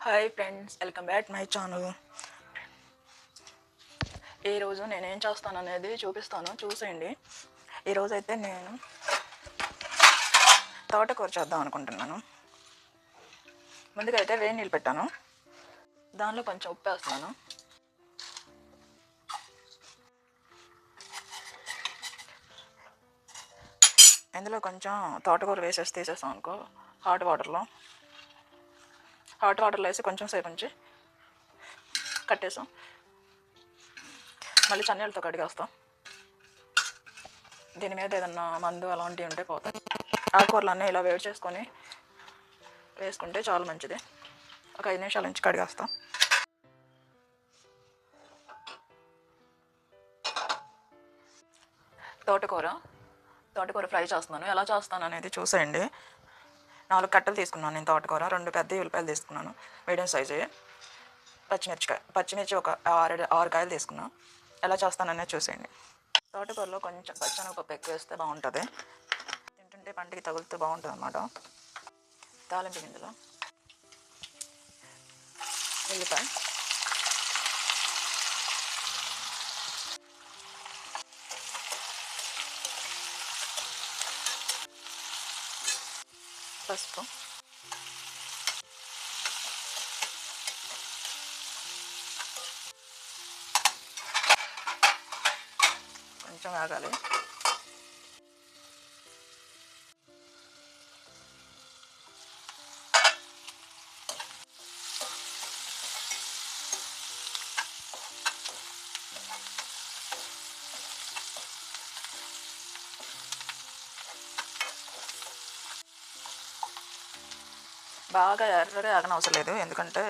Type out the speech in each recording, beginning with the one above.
Hi friends, welcome back my channel. ఈరోజు నేనేం చేస్తాను అనేది చూపిస్తాను, చూసేయండి. ఈరోజు అయితే నేను తోటకూర చేద్దాం అనుకుంటున్నాను. ముందుగా అయితే వేడి నీళ్ళు పెట్టాను, దానిలో కొంచెం ఉప్పు వేస్తున్నాను. ఇందులో కొంచెం తోటకూర వేసేసి తీసేస్తాం అనుకో, హాట్ వాటర్లో వేసి కొంచెం సేపు ఉంచి కట్టేసాం. మళ్ళీ చన్నీళ్ళతో కడిగేస్తాం. దీని మీద ఏదన్నా మందు అలాంటివి ఉంటే పోతాయి. ఆకుకూరలన్నీ ఇలా వేడి చేసుకొని వేసుకుంటే చాలా మంచిది. ఒక 5 నిమిషాల నుంచి కడిగేస్తాం. తోటకూర ఫ్రై చేస్తున్నాను. ఎలా చేస్తాను అనేది చూసేయండి. 4 కట్టలు తీసుకున్నాను నేను తోటకూర. 2 పెద్ద ఉల్లిపాయలు తీసుకున్నాను, మీడియం సైజు. పచ్చిమిర్చి ఒక 6 కాయలు తీసుకున్నాను. ఎలా చేస్తాననేది చూసేయండి. తోటకూరలో కొంచెం పచ్చెనగపప్పు ఎక్కువ వేస్తే బాగుంటుంది, తింటుంటే పంటికి తగులుతూ బాగుంటుంది అన్నమాట. తాలింపు గింజలు, ఉల్లిపాయ, పసుపు, కొంచెం వేగాలి. బాగా ఎర్రగా ఆగన అవసరం లేదు, ఎందుకంటే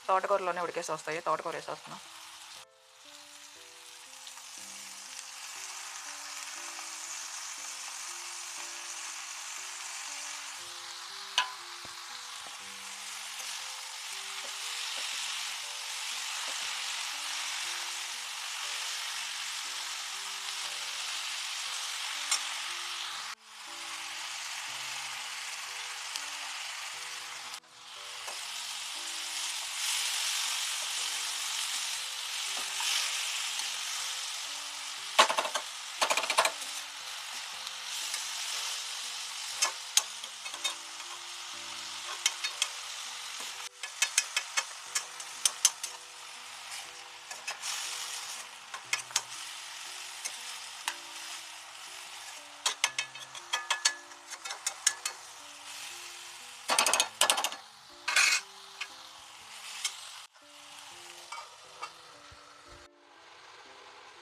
తోటకూరలోనే ఉడికేసి వస్తాయి. తోటకూర వేసేస్తున్నాం.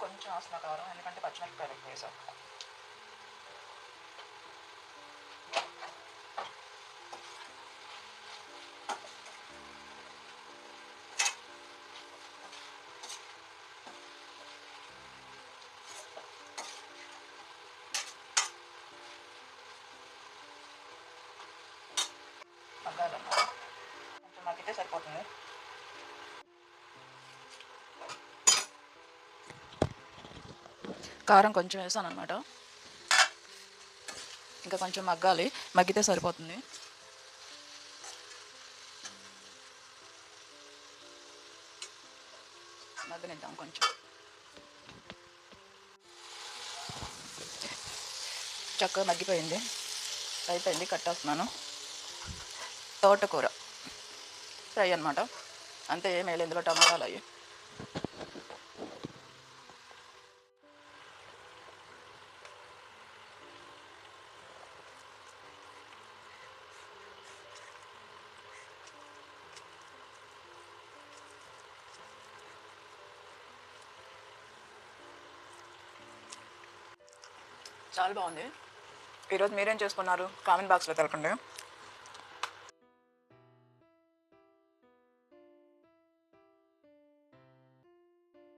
కొంచెం వాసన కారం, ఎందుకంటే పచ్చిమిరపకాయలు ఎక్కువ వేసాం. మగ్గాలన్నమాట, కొంచెం మగ్గితే సరిపోతుంది. కారం కొంచెం వేసాను అనమాట, ఇంకా కొంచెం మగ్గాలి, మగ్గితే సరిపోతుంది. మగ్గనిద్దాం కొంచెం. చక్కగా మగ్గిపోయింది, అయిపోయింది, కట్టేస్తున్నాను. తోటకూర ఫ్రై అనమాట, అంతే, ఏం వేయలేదు ఇందులో. టమాటాలు అవి చాలా బాగుంది. ఈరోజు మీరేం చేసుకున్నారు కామెంట్ బాక్స్లో తెలపండి.